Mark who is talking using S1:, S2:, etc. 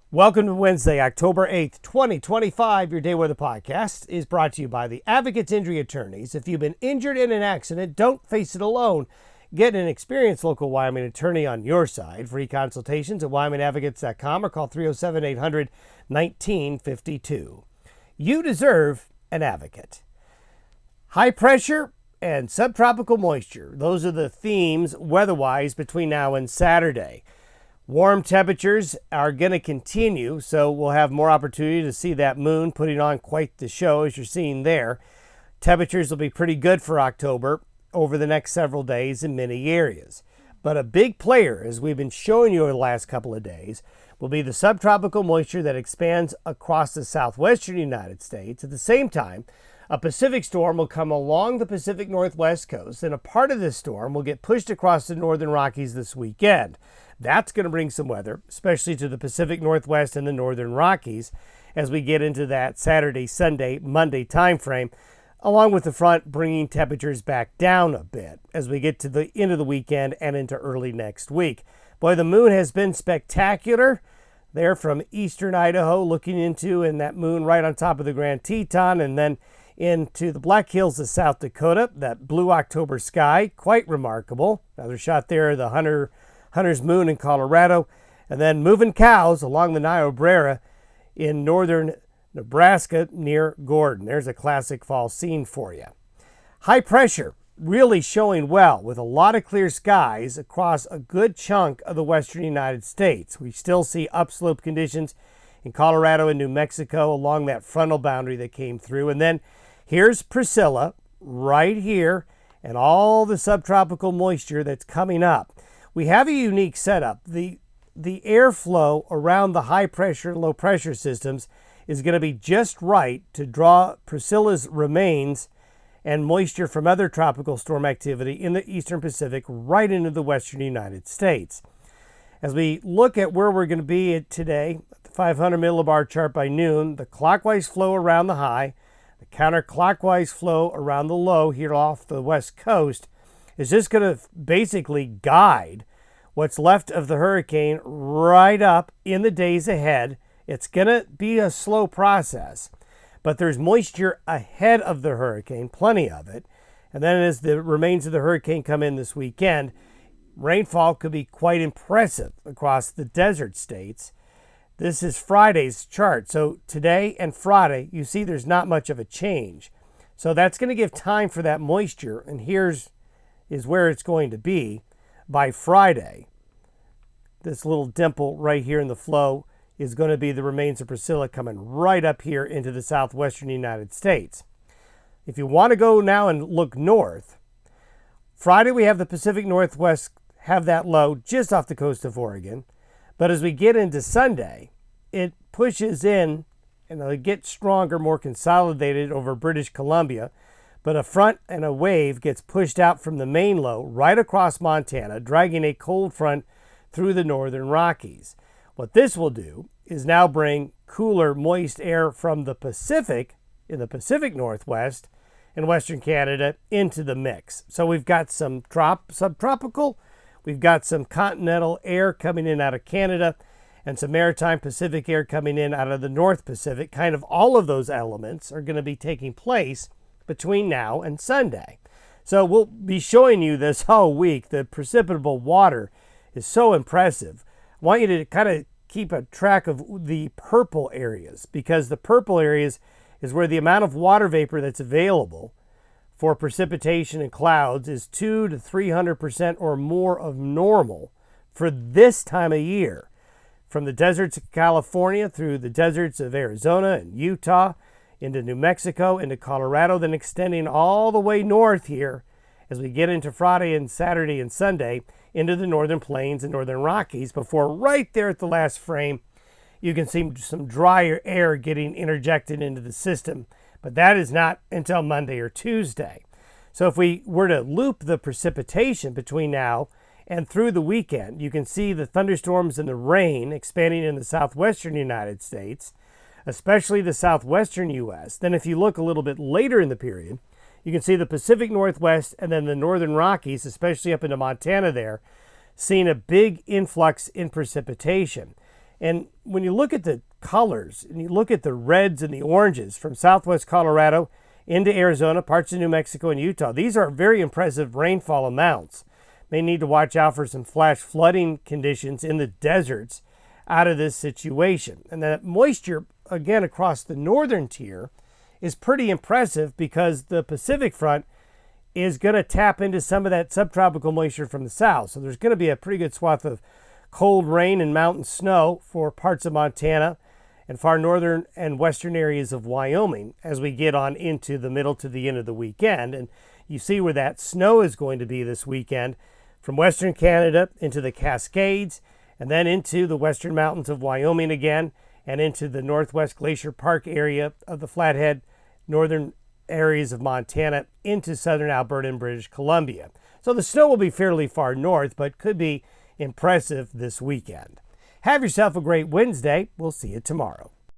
S1: Welcome to Wednesday, October 8th, 2025. Your Day Weather Podcast is brought to you by the Advocates Injury Attorneys. If you've been injured in an accident, don't face it alone. Get an experienced local Wyoming attorney on your side. Free consultations at WyomingAdvocates.com or call 307-800-1952. You deserve an advocate. High pressure and subtropical moisture. Those are the themes weather-wise between now and Saturday. Warm temperatures are going to continue, so we'll have more opportunity to see that moon putting on quite the show, as you're seeing there. Temperatures will be pretty good for October over the next several days in many areas. But a big player, as we've been showing you over the last couple of days, will be the subtropical moisture that expands across the southwestern United States. At the same time, a Pacific storm will come along the Pacific Northwest coast, and a part of this storm will get pushed across the northern Rockies this weekend. That's going to bring some weather, especially to the Pacific Northwest and the northern Rockies as we get into that Saturday, Sunday, Monday timeframe, along with the front bringing temperatures back down a bit as we get to the end of the weekend and into early next week. Boy, the moon has been spectacular there from eastern Idaho looking into, and that moon right on top of the Grand Teton, and then into the Black Hills of South Dakota, that blue October sky, quite remarkable. Another shot there, the Hunter's Moon in Colorado, and then moving cows along the Niobrara in northern Nebraska near Gordon. There's a classic fall scene for you. High pressure really showing well with a lot of clear skies across a good chunk of the western United States. We still see upslope conditions in Colorado and New Mexico along that frontal boundary that came through. And then here's Priscilla right here and all the subtropical moisture that's coming up. We have a unique setup. The airflow around the high pressure and low pressure systems is going to be just right to draw Priscilla's remains and moisture from other tropical storm activity in the eastern Pacific right into the western United States. As we look at where we're going to be today, the 500 millibar chart by noon, the clockwise flow around the high, the counterclockwise flow around the low here off the west coast is just going to basically guide what's left of the hurricane right up in the days ahead. It's going to be a slow process, but there's moisture ahead of the hurricane, plenty of it. And then as the remains of the hurricane come in this weekend, rainfall could be quite impressive across the desert states. This is Friday's chart. So today and Friday, you see there's not much of a change. So that's going to give time for that moisture. And here's where it's going to be by Friday. This little dimple right here in the flow is going to be the remains of Priscilla coming right up here into the southwestern United States. If you want to go now and look north, Friday we have the Pacific Northwest have that low just off the coast of Oregon. But as we get into Sunday, it pushes in and it'll get stronger, more consolidated over British Columbia. But a front and a wave gets pushed out from the main low right across Montana, dragging a cold front through the northern Rockies. What this will do is now bring cooler, moist air from the Pacific, in the Pacific Northwest and Western Canada, into the mix. So we've got some subtropical, we've got some continental air coming in out of Canada, and some maritime Pacific air coming in out of the North Pacific. Kind of all of those elements are going to be taking place between now and Sunday. So we'll be showing you this whole week. The precipitable water is so impressive. I want you to kind of keep a track of the purple areas, because the purple areas is where the amount of water vapor that's available for precipitation and clouds is 200 to 300% or more of normal for this time of year. From the deserts of California through the deserts of Arizona and Utah, into New Mexico, into Colorado, then extending all the way north here as we get into Friday and Saturday and Sunday into the northern plains and northern Rockies, before right there at the last frame you can see some drier air getting interjected into the system. But that is not until Monday or Tuesday. So if we were to loop the precipitation between now and through the weekend, you can see the thunderstorms and the rain expanding in the southwestern United States, especially the southwestern U.S. Then if you look a little bit later in the period, you can see the Pacific Northwest and then the northern Rockies, especially up into Montana there, seeing a big influx in precipitation. And when you look at the colors and you look at the reds and the oranges from southwest Colorado into Arizona, parts of New Mexico and Utah, these are very impressive rainfall amounts. May need to watch out for some flash flooding conditions in the deserts out of this situation. And that moisture, again, across the northern tier is pretty impressive because the Pacific front is going to tap into some of that subtropical moisture from the south. So there's going to be a pretty good swath of cold rain and mountain snow for parts of Montana and far northern and western areas of Wyoming as we get on into the middle to the end of the weekend. And you see where that snow is going to be this weekend from western Canada into the Cascades and then into the western mountains of Wyoming again and into the Northwest Glacier Park area of the Flathead, northern areas of Montana into southern Alberta and British Columbia. So the snow will be fairly far north, but could be impressive this weekend. Have yourself a great Wednesday. We'll see you tomorrow.